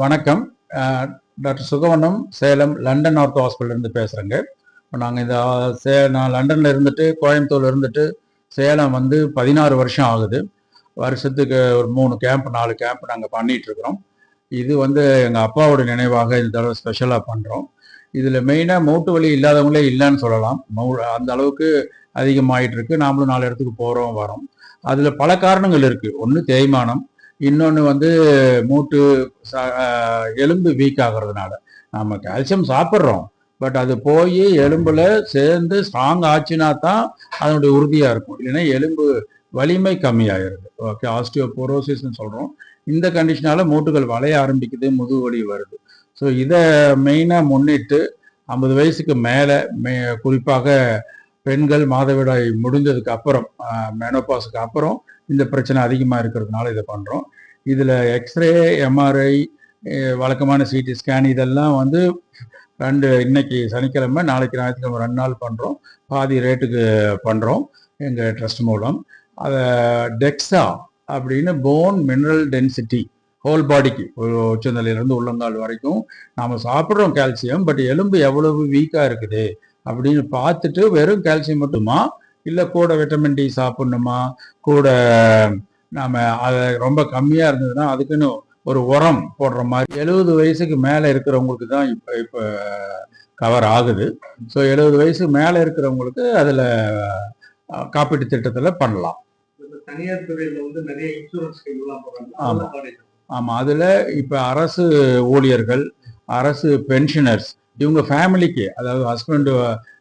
வணக்கம். Doctor Sugavanam, Salem London ortho ஹாஸ்பிட்டல்லேருந்து பேசுகிறேங்க. நாங்கள் நான் லண்டனில் இருந்துட்டு கோயம்புத்தூர்ல இருந்துட்டு சேலம் வந்து 16 வருஷம் ஆகுது. வருஷத்துக்கு ஒரு 3 கேம்ப் 4 கேம்ப் நாங்கள் பண்ணிகிட்ருக்குறோம். இது வந்து எங்கள் அப்பாவோட நினைவாக இந்த தடவை ஸ்பெஷலாக பண்ணுறோம். இதில் மெயினாக மூட்டு வலி இல்லாதவங்களே இல்லைன்னு சொல்லலாம். அந்த அளவுக்கு அதிகமாகிட்டு இருக்கு. நாமளும் 4 இடத்துக்கு போகிறோம் வரோம். அதில் பல காரணங்கள் இருக்குது. ஒன்று தேய்மானம், இன்னொன்று வந்து மூட்டு எலும்பு வீக் ஆகிறதுனால. நம்ம கால்சியம் சாப்பிட்றோம், பட் அது போய் எலும்புல சேர்ந்து ஸ்ட்ராங் ஆச்சுன்னா தான் அதனுடைய உறுதியாக இருக்கும். இல்லைன்னா எலும்பு வலிமை கம்மியாயிருது. ஓகே, ஆஸ்டியோபோரோசிஸ்ன்னு சொல்கிறோம். இந்த கண்டிஷனால மூட்டுகள் வளைய ஆரம்பிக்குது, முதுகு வலி வருது. ஸோ இதை மெயினாக முன்னிட்டு 50 வயசுக்கு மேலே குறிப்பாக பெண்கள் மாதவிடாய் முடிஞ்சதுக்கு அப்புறம், மெனோபாஸுக்கு அப்புறம் இந்த பிரச்சனை அதிகமாக இருக்கிறதுனால இதை பண்ணுறோம். இதில் எக்ஸ்ரே, எம்ஆர்ஐ, வழக்கமான சிடி ஸ்கேன் இதெல்லாம் வந்து இன்னைக்கு சனிக்கிழமை, நாளைக்கு ஞாயிற்றுக்கிழமை 2 நாள் பண்ணுறோம். பாதி ரேட்டுக்கு பண்ணுறோம் எங்கள் ட்ரஸ்ட் மூலம். அதை டெக்ஸா அப்படின்னு போன் மினரல் டென்சிட்டி ஹோல் பாடிக்கு, உச்சந்தலையிலேருந்து உள்ளங்கால் வரைக்கும் நாம் சாப்பிட்றோம் கால்சியம், பட் எலும்பு எவ்வளவு வீக்காக இருக்குது அப்படின்னு பார்த்துட்டு வெறும் கால்சியம் மட்டுமா, இல்லை கூட விட்டமின் டி சாப்பிட்ணுமா, கூட நாம் அதை ரொம்ப கம்மியாக இருந்ததுன்னா அதுக்குன்னு ஒரு உரம் போடுற மாதிரி 70 வயசுக்கு மேலே இருக்கிறவங்களுக்கு தான் இப்போ கவர் ஆகுது. ஸோ 70 வயசுக்கு மேலே இருக்கிறவங்களுக்கு அதில் காப்பீட்டு திட்டத்தில் பண்ணலாம். தனியார் துறையில் வந்து நிறைய இன்சூரன்ஸ் போடுறாங்க. ஆமாம், அதில் இப்போ அரசு ஊழியர்கள், அரசு பென்ஷனர்ஸ், இவங்க ஃபேமிலிக்கு, அதாவது ஹஸ்பண்டு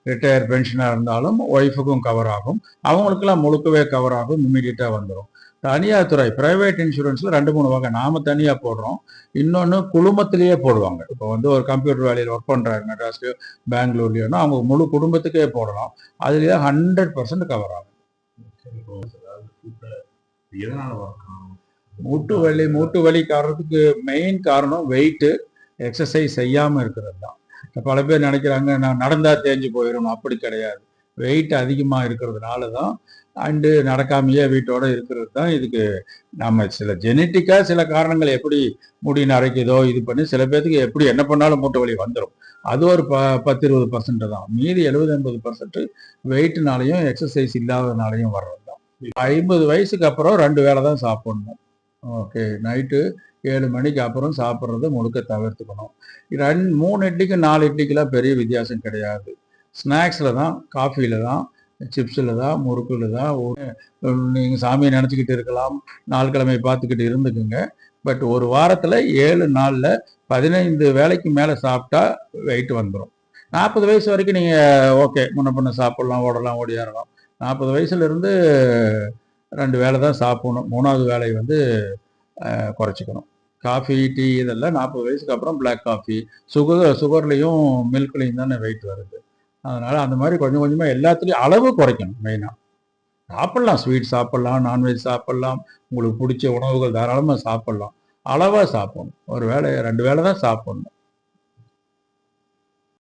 ரிட்டையர் பென்ஷனாக இருந்தாலும் ஒய்ஃபுக்கும் கவர் ஆகும். அவங்களுக்கெல்லாம் முழுக்கவே கவர் ஆகும், இம்மிடியட்டாக வந்துடும். தனியார் துறை பிரைவேட் இன்சூரன்ஸில் 2-3 வகை. நாம் தனியாக போடுறோம், இன்னொன்று குழுமத்திலேயே போடுவாங்க. இப்போ வந்து ஒரு கம்ப்யூட்டர் வேலையில் ஒர்க் பண்ணுறாரு மெட்ராஸ்லையோ பெங்களூர்லையோனா அவங்க முழு குடும்பத்துக்கே போடலாம். அதுலேயே 100% கவர் ஆகும். மூட்டு வலி காரணத்துக்கு மெயின் காரணம் வெயிட்டு, எக்ஸசைஸ் செய்யாமல் இருக்கிறது தான். பல பேர் நினைக்கிறாங்க நான் நடந்தா தேஞ்சு போயிடும். அப்படி கிடையாது. வெயிட் அதிகமாக இருக்கிறதுனால தான், அண்டு நடக்காமையே வீட்டோட இருக்கிறது தான். இதுக்கு நம்ம சில ஜெனட்டிக்காக சில காரணங்கள், எப்படி முடி நரைக்குதோ இது பண்ணி சில பேர்த்துக்கு எப்படி என்ன பண்ணாலும் மூட்டு வலி வந்துடும். அது ஒரு 10-20% தான். மீதி 70-80% வெயிட்னாலையும் எக்ஸசைஸ் இல்லாததுனாலையும் வர்றது தான். 50 வயசுக்கு அப்புறம் 2 வேளை தான் சாப்பிடணும். ஓகே, நைட்டு 7 மணிக்கு அப்புறம் சாப்பிட்றத முழுக்க தவிர்த்துக்கணும். 3 இட்லிக்கு 4 இட்லிக்கெல்லாம் பெரிய வித்தியாசம் கிடையாது. ஸ்நாக்ஸில் தான், காஃபியில் தான், சிப்ஸில் தான், முறுக்கில் தான். நீங்கள் சாமியை நினச்சிக்கிட்டு இருக்கலாம், நாள் கிழமை பார்த்துக்கிட்டு இருந்துக்குங்க. பட் ஒரு வாரத்தில் 7 நாளில் 15 வேளைக்கு மேலே சாப்பிட்டா வெயிட் வந்துடும். 40 வயசு வரைக்கும் நீங்கள் ஓகே முன்ன பின்ன சாப்பிட்லாம், ஓடலாம், ஓடியாரலாம். 40 வயசுலேருந்து 2 வேளை தான் சாப்பிடணும். 3வது வேலை வந்து குறைச்சிக்கணும். காஃபி, டீ இதெல்லாம் 40 வயசுக்கு அப்புறம் பிளாக் காஃபி, சுகர்லேயும் மில்க்லேயும் தானே வெயிட் வருது. அதனால் அந்த மாதிரி கொஞ்சம் கொஞ்சமாக எல்லாத்துலேயும் அளவு குறைக்கணும். மெயினாக சாப்பிட்லாம், ஸ்வீட் சாப்பிட்லாம், நான்வெஜ் சாப்பிட்லாம், உங்களுக்கு பிடிச்ச உணவுகள் தாராளமாக சாப்பிட்லாம். அளவாக சாப்பிடணும். ஒரு வேளை 2 வேளை தான் சாப்பிடணும்.